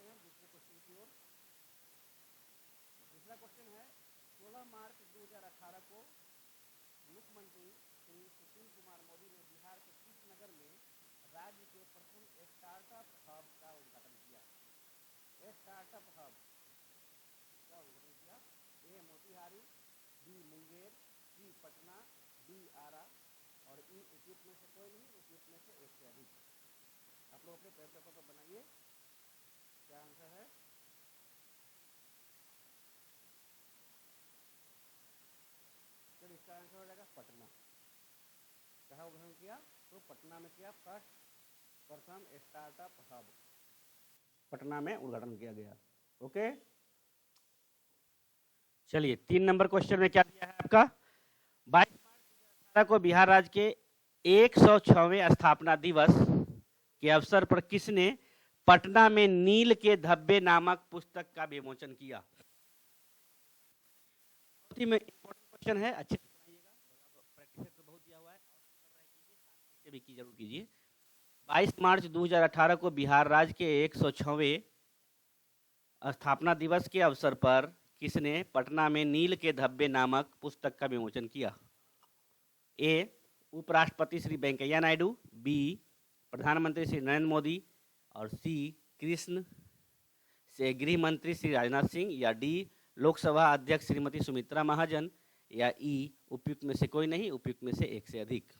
बढ़ते हैं दूसरे क्वेश्चन की ओर। दूसरा क्वेश्चन है 16 मार्च 2018 को मुख्यमंत्री श्री सुशील कुमार मोदी ने बिहार के किस नगर में राज्य के प्रथम स्टार्टअप हब का उद्घाटन किया? स्टार्टअप हब का उद्घाटन किया। ए मोतिहारी, बी मुंगेर, सी पटना, डी आरा और ई उपयुक्त में से कोई नहीं, उपयुक्त में से एक से अधिक। आप लोग अपने पेपर पर बनाइए, क्या आंसर है? चलिए इसका आंसर हो जाएगा पटना। कहाँ उद्घाटन किया? तो पटना में किया। प्रथम स्टार्टअप हब पटना में उद्घाटन किया गया। ओके, चलिए 3 नंबर क्वेश्चन में क्या दिया है आपका? 22 मार्च 2018 को बिहार राज्य के 106वें स्थापना दिवस के अवसर पर किसने पटना में नील के धब्बे नामक पुस्तक का विमोचन किया? बहुत ही इंपॉर्टेंट क्वेश्चन है, अच्छे से बनाइएगा। प्रैक्टिस तो बहुत दिया हुआ है, और भी की जरूर कीजिए। 22 मार्च 2018 को बिहार राज्य के 106वें स्थापना दिवस के अवसर पर किसने पटना में नील के धब्बे नामक पुस्तक का विमोचन किया? ए उपराष्ट्रपति श्री वेंकैया नायडू, बी प्रधानमंत्री श्री नरेंद्र मोदी और सी कृष्ण से गृह मंत्री श्री राजनाथ सिंह या डी लोकसभा अध्यक्ष श्रीमती सुमित्रा महाजन या ई उपयुक्त में से कोई नहीं, उपयुक्त में से एक से अधिक।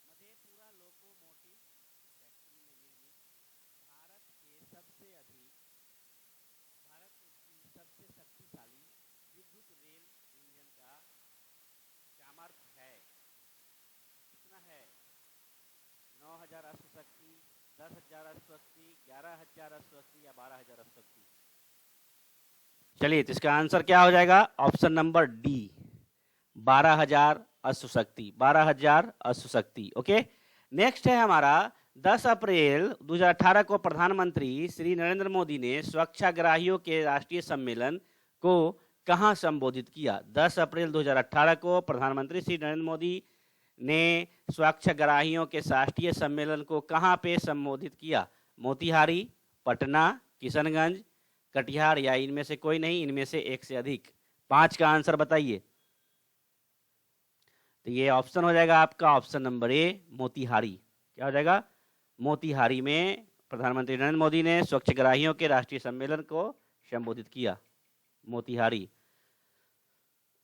मधेपुरा लोकोमोटिव फैक्ट्री में निर्मित भारत की सबसे शक्तिशाली विद्युत रेल इंजन का सामर्थ्य है कितना है? 9000 अश्वशक्ति, 10,000 अश्वशक्ति, 11,000 अश्वशक्ति या 12,000 अश्वशक्ति? चलिए तो इसका आंसर क्या हो जाएगा? ऑप्शन नंबर डी 12,000 अश्वशक्ति। 12,000 अश्वशक्ति। ओके, नेक्स्ट है हमारा 10 अप्रैल 2018 को प्रधानमंत्री श्री नरेंद्र मोदी ने स्वच्छाग्रहियों के राष्ट्रीय सम्मेलन को कहां संबोधित किया? 10 अप्रैल 2018 को प्रधानमंत्री श्री नरेंद्र मोदी ने स्वच्छाग्रहियों के राष्ट्रीय सम्मेलन को कहां पे संबोधित किया? मोतिहारी, पटना, किशनगंज, कटिहार या इनमें से कोई नहीं, इनमें से एक से अधिक। 5 का आंसर बताइए। तो ये ऑप्शन हो जाएगा आपका ऑप्शन नंबर ए मोतिहारी। क्या हो जाएगा? मोतिहारी में प्रधानमंत्री नरेंद्र मोदी ने स्वच्छाग्रहियों के राष्ट्रीय सम्मेलन को संबोधित किया। मोतिहारी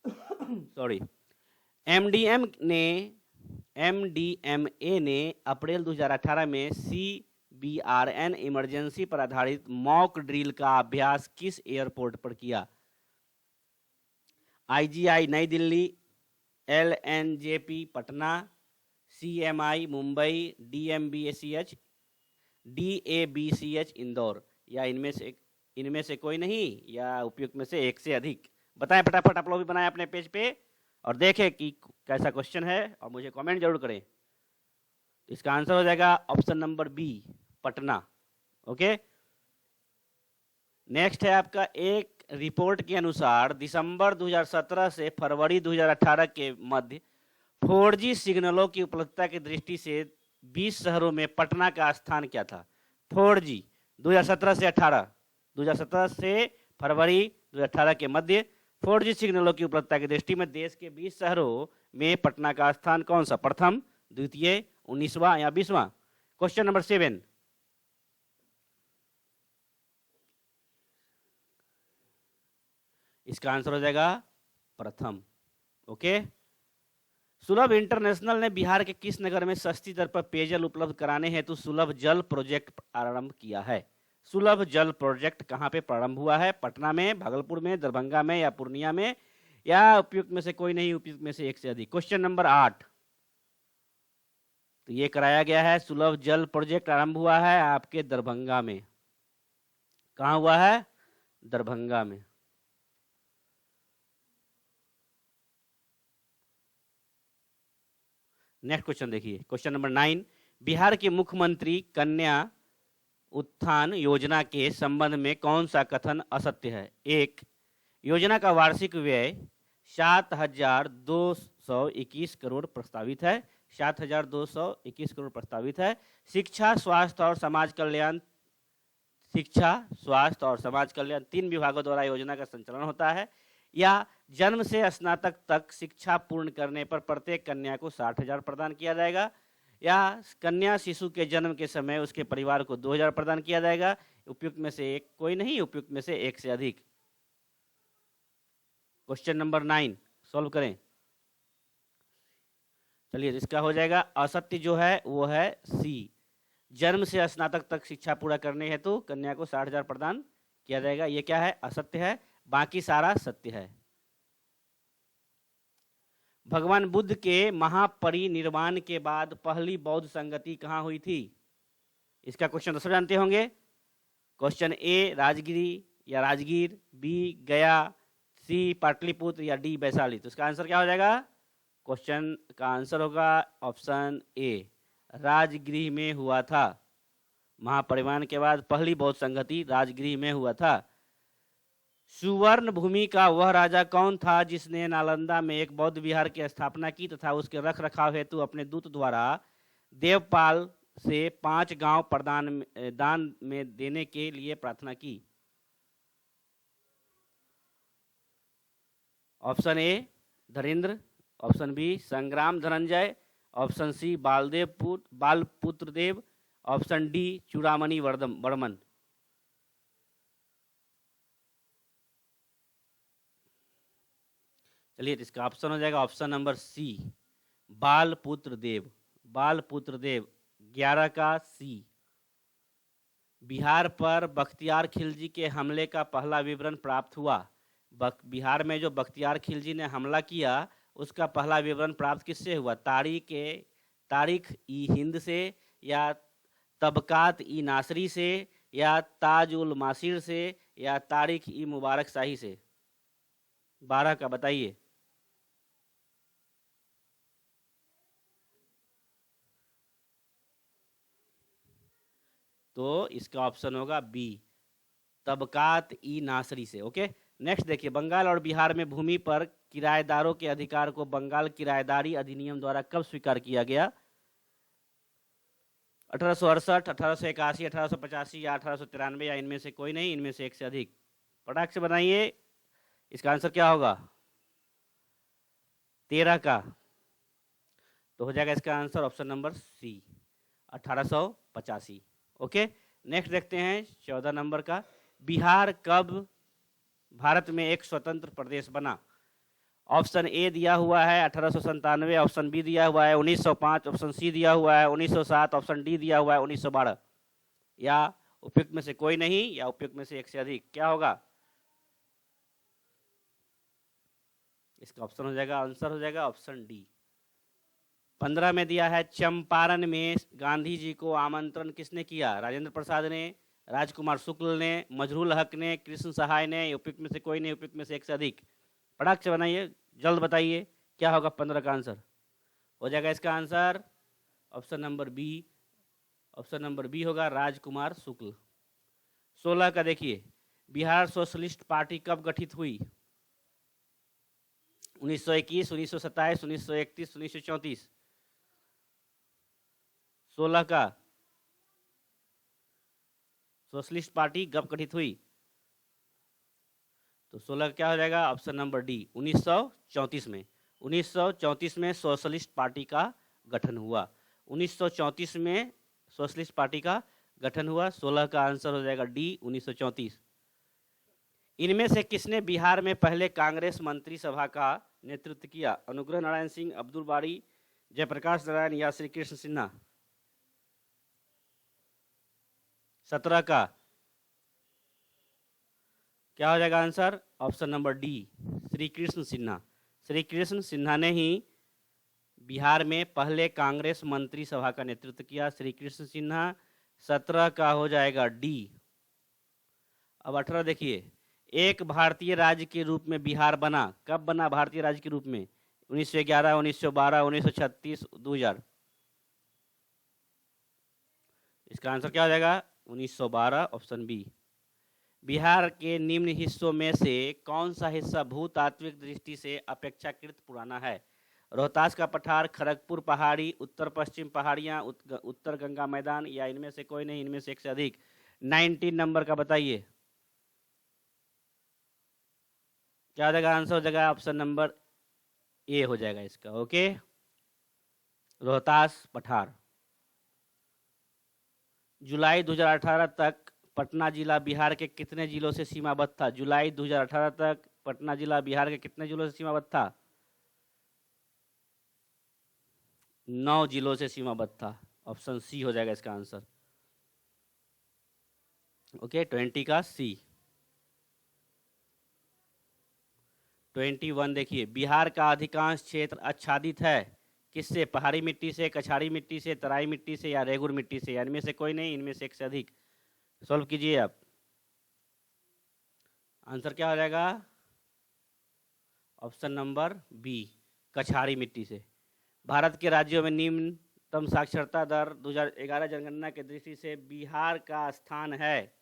सॉरी। एमडीएमए ने अप्रैल 2018 में CBRN इमरजेंसी पर आधारित मॉक ड्रिल का अभ्यास किस एयरपोर्ट पर किया? IGI नई Delhi, LNJP Patna, CMI Mumbai, DABCH Indore या इनमें से कोई नहीं या उपयुक्त में से एक से अधिक। बताएं फटाफट, आप लोग भी बनाएं अपने पेज पे और देखें कि कैसा क्वेश्चन है और मुझे कमेंट जरूर करें। इसका आंसर हो जाएगा option number B Patna. Okay, next है आपका एक रिपोर्ट के अनुसार दिसंबर 2017 से फरवरी 2018 के मध्य 4G सिग्नलों की उपलब्धता की दृष्टि से 20 शहरों में पटना का स्थान क्या था? 4G 2017 से फरवरी 2018 के मध्य 4G सिग्नलों की उपलब्धता की दृष्टि में देश के 20 शहरों में पटना का स्थान कौन सा? प्रथम, द्वितीय, 19वां या 20वां? Question number 7। इसका आंसर हो जाएगा प्रथम। ओके, सुलभ इंटरनेशनल ने बिहार के किस नगर में सस्ती दर पर पेयजल उपलब्ध कराने हेतु सुलभ जल प्रोजेक्ट आरंभ किया है? सुलभ जल प्रोजेक्ट कहां पे प्रारंभ हुआ है? पटना में, भागलपुर में, दरभंगा में या पूर्णिया में या उपयुक्त में से कोई नहीं, उपयुक्त में से एक से अधिक। Question number 8। तो ये कराया गया है, सुलभ जल प्रोजेक्ट आरंभ हुआ है आपके दरभंगा में। कहां हुआ है? दरभंगा में। नेक्स्ट क्वेश्चन देखिए, क्वेश्चन नंबर 9। बिहार के मुख्यमंत्री कन्या उत्थान योजना के संबंध में कौन सा कथन असत्य है? 1, योजना का वार्षिक व्यय 7,221 करोड़ प्रस्तावित है। 7,221 करोड़ प्रस्तावित है। शिक्षा, स्वास्थ्य और समाज कल्याण, शिक्षा, स्वास्थ्य और समाज कल्याण 3 विभागों द्वारा योजना का संचालन होता है। या जन्म से स्नातक तक शिक्षा पूर्ण करने पर प्रत्येक कन्या को 60,000 प्रदान किया जाएगा। या कन्या शिशु के जन्म के समय उसके परिवार को 2,000 प्रदान किया जाएगा। उपयुक्त में से एक, कोई नहीं, उपयुक्त में से एक से अधिक। क्वेश्चन नंबर 9 सॉल्व करें। चलिए, इसका हो जाएगा असत्य जो है वो है सी। जन्म से स्नातक तक शिक्षा पूरा करने हेतु कन्या को 60,000 प्रदान किया जाएगा। ये क्या है? असत्य है। बाकी सारा सत्य है। भगवान बुद्ध के महापरिनिर्वाण के बाद पहली बौद्ध संगति कहाँ हुई थी? इसका क्वेश्चन दोस्तों जानते होंगे। क्वेश्चन ए राजगिरी या राजगीर, बी गया, सी पाटलिपुत्र या डी वैशाली। तो इसका आंसर क्या हो जाएगा? क्वेश्चन का आंसर होगा ऑप्शन ए, राजगृह में हुआ था। महापरिनिर्वाण के बाद पहली बौद्ध संगति राजगृह में हुआ था। सुवर्ण भूमि का वह राजा कौन था जिसने नालंदा में एक बौद्ध विहार की स्थापना की तथा उसके रख रखाव हेतु अपने दूत द्वारा देवपाल से 5 गांव दान में देने के लिए प्रार्थना की? Option A Dharendra, option B संग्राम धनंजय, ऑप्शन सी बालपुत्र देव, ऑप्शन डी चूड़ामणि वर्मन। चलिए, इसका ऑप्शन हो जाएगा ऑप्शन नंबर सी, बालपुत्र देव। बालपुत्र देव 11 का सी। बिहार पर बख्तियार खिलजी के हमले का पहला विवरण प्राप्त हुआ। बिहार में जो बख्तियार खिलजी ने हमला किया उसका पहला विवरण प्राप्त किससे हुआ? तारीख ई हिंद से, या तबकात ई नासरी से, या ताज उल मासिर से, या तारीख ई मुबारक शाही से? 12 का बताइए। तो इसका ऑप्शन होगा बी, तबकात ई नासरी से। ओके, नेक्स्ट देखिए, बंगाल और बिहार में भूमि पर किराएदारों के अधिकार को बंगाल किराएदारी अधिनियम द्वारा कब स्वीकार किया गया? 1868, 1881, 1885 या 1893 या इनमें से कोई नहीं, इनमें से एक से अधिक। फटाक से बनाइए, इसका आंसर क्या होगा? 13 का। तो हो जाएगा इसका answer option number C, 1885। Okay, next देखते हैं 14 नंबर का। बिहार कब भारत में एक स्वतंत्र प्रदेश बना? ऑप्शन ए दिया हुआ है 1897, ऑप्शन बी दिया हुआ है 1905, ऑप्शन सी दिया हुआ है 1907, ऑप्शन डी दिया हुआ है 1912। या उपयुक्त में से कोई नहीं, या उपयुक्त में से एक से अधिक। क्या होगा? इसका ऑप्शन हो जाएगा, आंसर हो जाएगा ऑप्शन डी। 15 में दिया है, चंपारण में गांधी जी को आमंत्रण किसने किया? राजेंद्र प्रसाद ने, राजकुमार शुक्ल ने, मजरूल हक ने, कृष्ण सहाय ने? उपयुक्त में से कोई नहीं, उपयुक्त में से एक से अधिक। फटाक से बनाइए, जल्द बताइए, क्या होगा 15 का आंसर? हो जाएगा इसका answer option number B. Option number B होगा राजकुमार शुक्ल। 16 का देखिए, बिहार सोशलिस्ट पार्टी कब गठित हुई? 1921, 1927, 1931, 1934। 16 का सोशलिस्ट पार्टी कब गठित हुई? तो 16 क्या हो जाएगा? ऑप्शन नंबर डी, 1934 में। 1934 में सोशलिस्ट पार्टी का गठन हुआ। 1934 में सोशलिस्ट पार्टी का गठन हुआ। 16 का आंसर हो जाएगा डी, 1934। इनमें से किसने बिहार में पहले कांग्रेस मंत्रिसभा का नेतृत्व किया? अनुग्रह नारायण सिंह, अब्दुल बारी, जयप्रकाश नारायण या श्री कृष्ण सिन्हा? 17 का क्या हो जाएगा answer? Option number D, Shri Krishna Sinha. Shri Krishna Sinha ने ही बिहार में पहले कांग्रेस मंत्रिसभा का नेतृत्व किया। श्री कृष्ण सिन्हा। 17 का हो जाएगा डी। अब 18 देखिए, एक भारतीय राज्य के रूप में बिहार बना। कब बना भारतीय राज्य के रूप में? 1911, 1912, 1936, 2000। इसका आंसर क्या हो जाएगा? 1912, ऑप्शन बी। बिहार के निम्न हिस्सों में से कौन सा हिस्सा भूतात्विक दृष्टि से अपेक्षाकृत पुराना है? रोहतास का पठार, खड़गपुर पहाड़ी, उत्तर पश्चिम पहाड़ियाँ, उत्तर गंगा मैदान, या इनमें से कोई नहीं, इनमें से एक से अधिक। 19 नंबर का बताइए क्या हो जाएगा आंसर? हो जाएगा ऑप्शन नंबर ए हो जाएगा इसका। ओके, रोहतास पठार। जुलाई 2018 तक पटना जिला बिहार के कितने जिलों से सीमाबद्ध था? जुलाई 2018 तक पटना जिला बिहार के कितने जिलों से सीमाबद्ध था? 9 जिलों से सीमाबद्ध था। ऑप्शन सी हो जाएगा इसका आंसर। ओके, 20 का सी। 21 देखिए, बिहार का अधिकांश क्षेत्र आच्छादित है किससे? पहाड़ी मिट्टी से, कछाड़ी मिट्टी से, तराई मिट्टी से, या रेगुर मिट्टी से? इनमें से कोई नहीं, इनमें से एक से अधिक। सॉल्व कीजिए आप। आंसर क्या हो जाएगा? ऑप्शन नंबर बी, कछाड़ी मिट्टी से। भारत के राज्यों में निम्नतम साक्षरता दर 2011 जनगणना की दृष्टि से बिहार का स्थान है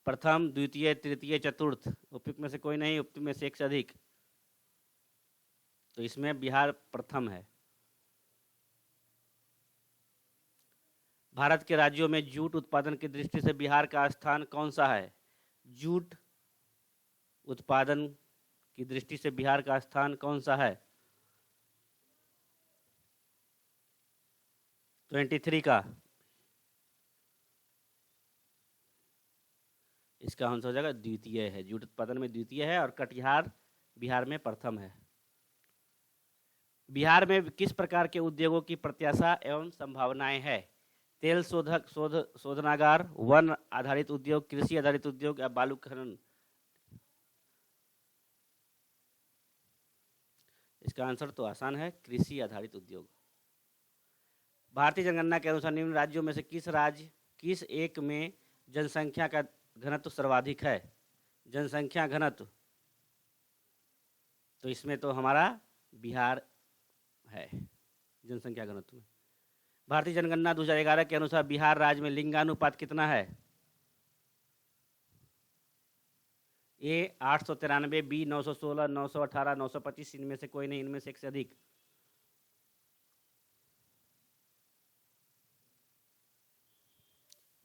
प्रथम, द्वितीय, तृतीय, चतुर्थ। उपयुक्त में से कोई नहीं, उपयुक्त में से एक से अधिक। तो इसमें बिहार प्रथम है। भारत के राज्यों में जूट उत्पादन की दृष्टि से बिहार का स्थान कौन सा है? जूट उत्पादन की दृष्टि से बिहार का स्थान कौन सा है? 23 का। इसका आंसर हो जाएगा द्वितीय है। जूट उत्पादन में द्वितीय है और कटिहार बिहार में प्रथम है। बिहार में किस प्रकार के उद्योगों की प्रत्याशा एवं संभावनाएं है? तेल शोधक शोधनागार, वन आधारित उद्योग, कृषि आधारित उद्योग, या बालू खनन? इसका आंसर तो आसान है, कृषि आधारित उद्योग। भारतीय जनगणना के अनुसार निम्न राज्यों में से किस एक में जनसंख्या का घनत्व सर्वाधिक है? जनसंख्या घनत्व, तो इसमें तो हमारा बिहार है जनसंख्या घनत्व में। भारतीय जनगणना 2011 के अनुसार बिहार राज्य में लिंगानुपात कितना है? ए 893, बी 916, 918, 925, इनमें से कोई नहीं, इनमें से एक से अधिक।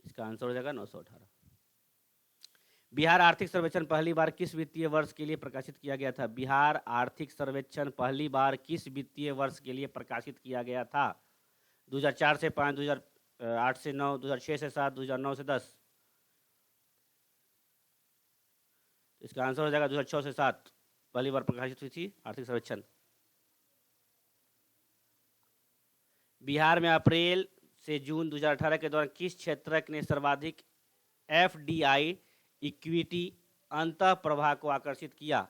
इसका आंसर हो जाएगा 918। बिहार आर्थिक सर्वेक्षण पहली बार किस वित्तीय वर्ष के लिए प्रकाशित किया गया था? बिहार आर्थिक सर्वेक्षण पहली बार किस वित्तीय वर्ष के लिए प्रकाशित किया गया था? 2004 से 5, 2008 से 9, 2006 से 7, 2009 से 10? इसका आंसर हो जाएगा 2006 से 7 पहली बार प्रकाशित हुई थी आर्थिक सर्वेक्षण। बिहार में अप्रैल से जून 2018 के दौरान किस क्षेत्रक ने सर्वाधिक FDI इक्विटी अंतः प्रवाह को आकर्षित किया?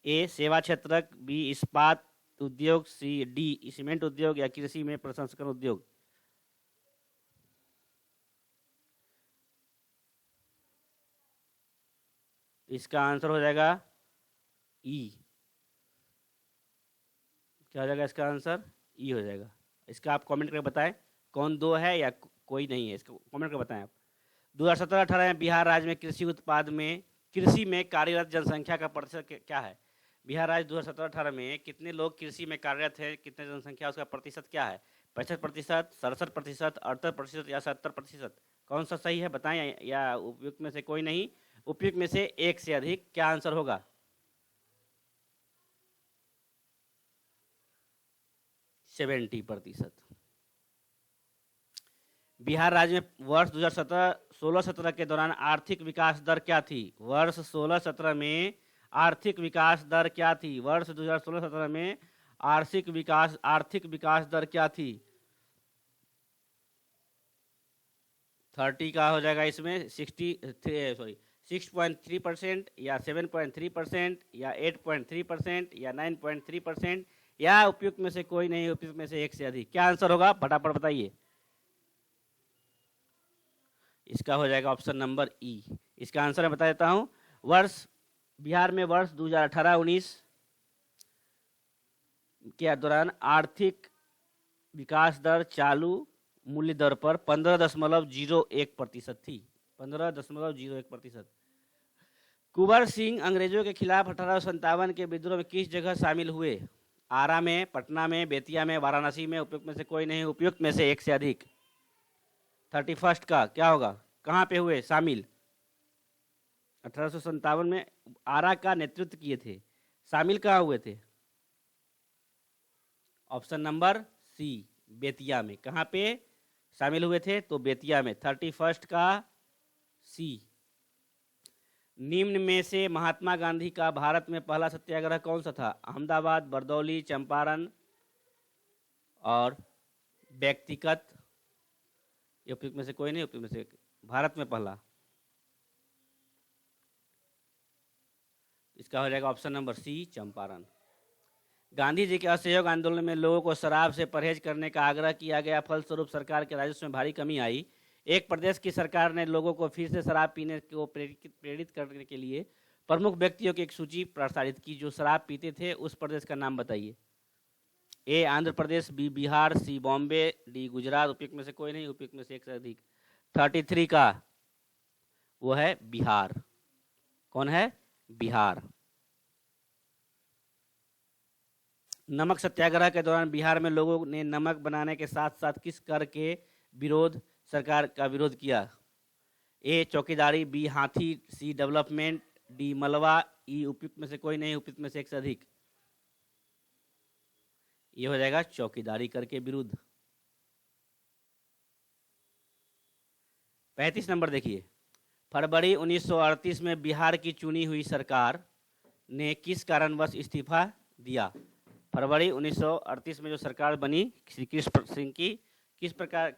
ए सेवा क्षेत्रक, बी इस्पात उद्योग, सी डी सीमेंट उद्योग, या कृषि में प्रसंस्करण उद्योग? इसका आंसर हो जाएगा ई। क्या हो जाएगा इसका आंसर? ई हो जाएगा। इसका आप कमेंट करके बताएं कौन दो है या कोई नहीं है, इसको कमेंट करके बताएं आप। 2017-18 में बिहार राज्य में कृषि में कार्यरत जनसंख्या का प्रतिशत क्या है? बिहार राज्य 2017-18 में कितने लोग कृषि में कार्यरत है, कितने जनसंख्या, उसका प्रतिशत क्या है? 65%, 67%, 68%, या 70%? कौन सा सही है बताएं, या उपयुक्त में से कोई नहीं, उपयुक्त में से एक से अधिक। क्या आंसर होगा? 70%। बिहार राज्य में वर्ष 2016-17 के दौरान आर्थिक विकास दर क्या थी? वर्ष 16-17 में आर्थिक विकास दर क्या थी? वर्ष 2016-17 में आर्थिक विकास दर क्या थी? 30 का हो जाएगा इसमें 6.3%, या 7.3%, या 8.3%, या 9.3%, या उपयुक्त में से कोई नहीं, उपयुक्त में से एक से अधिक। क्या आंसर होगा फटाफट बताइए। इसका हो जाएगा ऑप्शन नंबर ई। इसका आंसर मैं बता देता हूं। बिहार में वर्ष 2018-19 के दौरान आर्थिक विकास दर चालू मूल्य दर पर 15.01% थी। 15.01%। कुंवर सिंह अंग्रेजों के खिलाफ 1857 के विद्रोह में किस जगह शामिल हुए? आरा में, पटना में, बेतिया में, वाराणसी में, उपयुक्त में से कोई नहीं, उपयुक्त में से एक से अधिक। 31 का क्या होगा? कहाँ पे हुए शामिल? 1857 में आरा का नेतृत्व किए थे, शामिल कहाँ हुए थे? ऑप्शन नंबर सी, बेतिया में। कहाँ पे शामिल हुए थे? तो बेतिया में। 31 का सी। निम्न में से महात्मा गांधी का भारत में पहला सत्याग्रह कौन सा था? अहमदाबाद, बरदौली, चंपारण और व्यक्तिगत। ये उपयुक्त में से कोई नहीं, उपयुक्त में से भारत में पहला। इसका हो जाएगा option number C, Champaran. Gandhi ji के असहयोग आंदोलन में लोगों को शराब से परहेज करने का आग्रह किया गया, फलस्वरूप सरकार के राजस्व में भारी कमी आई। एक प्रदेश की सरकार ने लोगों को फिर से शराब पीने को प्रेरित करने के लिए प्रमुख व्यक्तियों की एक सूची प्रसारित की जो शराब पीते थे। उस प्रदेश का नाम बताइए। ए आंध्र प्रदेश, बी बिहार, सी बॉम्बे, डी गुजरात। उपयुक्त में से कोई नहीं, उपयुक्त में से एक से अधिक। 33 का वो है बिहार। कौन है? बिहार। नमक सत्याग्रह के दौरान बिहार में लोगों ने नमक बनाने के साथ साथ किस कर के विरोध सरकार का विरोध किया? ए चौकीदारी, बी हाथी, सी डेवलपमेंट, डी मलबा, ई उपयुक्त में से कोई नहीं, उपयुक्त में से एक से अधिक। ये हो जाएगा चौकीदारी कर के विरुद्ध। 35 नंबर देखिए। फरवरी 1938 में बिहार की चुनी हुई सरकार ने किस कारणवश इस्तीफा दिया? फरवरी 1938 में जो सरकार बनी श्री कृष्ण सिंह की, किस प्रकार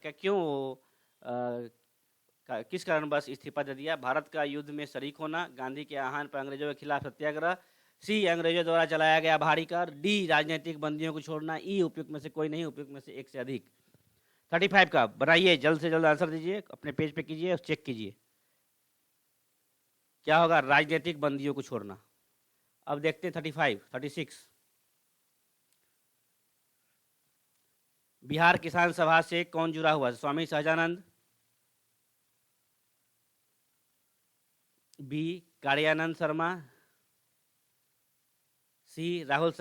का किस कारणवश इस्तीफा दे दिया? भारत का युद्ध में शरीक होना, गांधी के आह्वान पर अंग्रेजों के खिलाफ सत्याग्रह, सी अंग्रेजों द्वारा चलाया गया भारी कर, डी राजनीतिक बंदियों को छोड़ना, ई उपयुक्त में से कोई नहीं, उपयुक्त में से एक से अधिक। 35 का बनाइए, जल्द से जल्द आंसर दीजिए, अपने पेज पे कीजिए और चेक कीजिए क्या होगा। राजनीतिक बंदियों को छोड़ना। अब देखते हैं 36। बिहार किसान सभा से कौन जुड़ा हुआ? स्वामी सहजानंद, बी कार्यानंद शर्मा, सी राहुल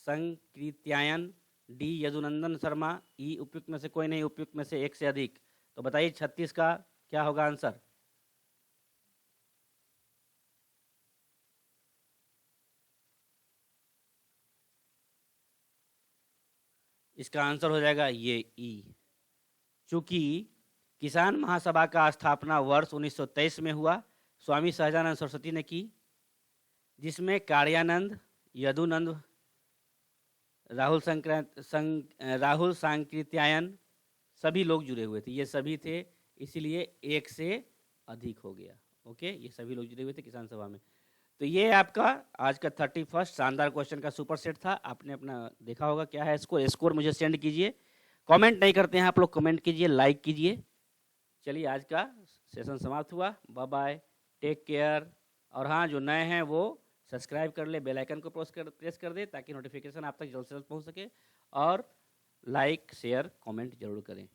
संकृत्यायन, डी यदुनंदन शर्मा, ई उपयुक्त में से कोई नहीं, उपयुक्त में से एक से अधिक। तो बताइए 36 का क्या होगा आंसर? इसका आंसर हो जाएगा ये ई। चूंकि किसान महासभा का स्थापना वर्ष 1923 में हुआ, स्वामी सहजानंद सरस्वती ने की, जिसमें कार्यानंद, यदुनंद, राहुल सांकृत्यायन सभी लोग जुड़े हुए थे। ये सभी थे, इसीलिए एक से अधिक हो गया। ओके, ये सभी लोग जुड़े हुए थे किसान सभा में। तो ये आपका आज का 31 शानदार क्वेश्चन का सुपर सेट था। आपने अपना देखा होगा क्या है स्कोर मुझे सेंड कीजिए। कमेंट नहीं करते हैं आप लोग, कमेंट कीजिए, लाइक कीजिए। चलिए आज का सेशन समाप्त हुआ। Bye bye, take care. और हाँ, जो नए हैं वो सब्सक्राइब कर ले, बेल आइकन को प्रेस कर दे ताकि नोटिफिकेशन आप तक जल्द से जल्द पहुँच सके। और लाइक शेयर कमेंट जरूर करें।